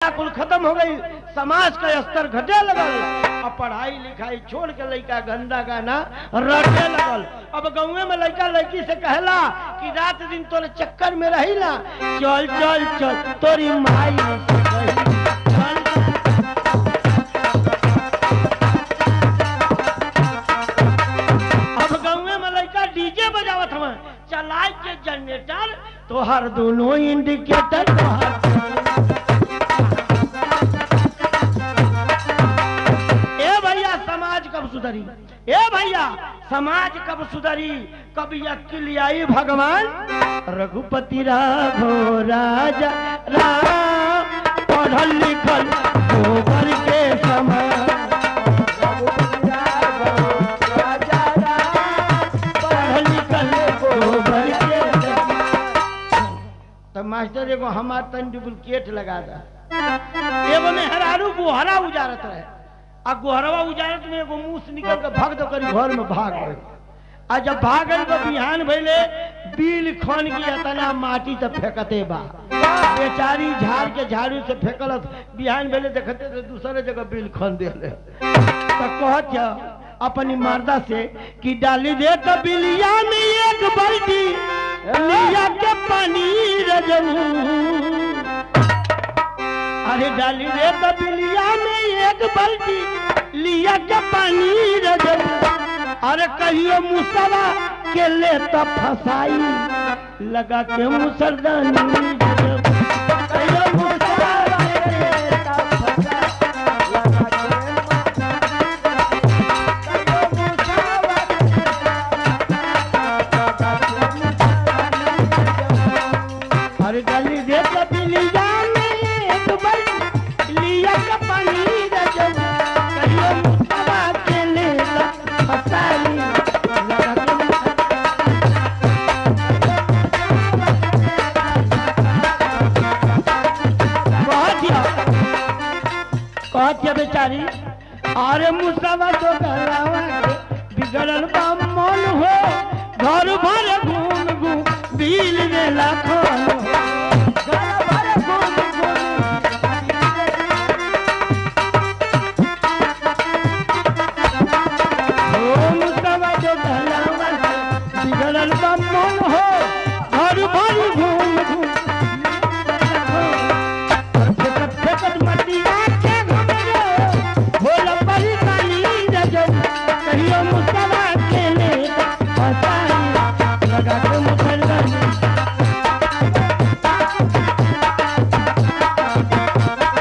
पढ़ाया कुल खत्म हो गई, समाज का स्तर घटे लगल। अब पढ़ाई लिखाई छोड़ के लड़का गंदा गाना रटे लगल। अब गाँव में लड़का लड़की से कहला कि रात दिन तोरे चक्कर में रही ना, चल चल चल तोरी माई डीजे बजावत हम चलाए के जनरेटर तोहर दोनों इंडिकेटर ए भैया समाज कब सुधरी, ए भैया समाज कब सुधरी, कब अक्ल आई भगवान। रघुपति राघव राजा राम पढ़ल लिखल गोबर के समान। मास्टर एगो हमार तन डुप्लीकेट लगा दा। एगो में हरारू गोहरा उजारत रहे, आ गोहरवा उजारत में एगो मूस निकल के भाग दो करी घर में भाग गए। आ जब भागल तो बिहान भइले बिल खन की इतना माटी तो फेंकते बा, बेचारी झाड़ के झाड़ू से फेंकल। बिहान भइले देखते तो दूसरे जगह बिल खन देले। तो कहत अपनी मर्दा से कि डाली दे तो बिलिया में एक बाल्टी लिया के पानी रजमू। अरे डाली दे तो बिलिया में एक बाल्टी लिया के पानी रजमू। अरे कहियो मुसवा के ले तो फसाई लगा के मुसरदानी। बेचारी अरे मुसवा तो गलावा बिगड़ल बा मन हो, घर भर घूम घूम बिल में लाखों।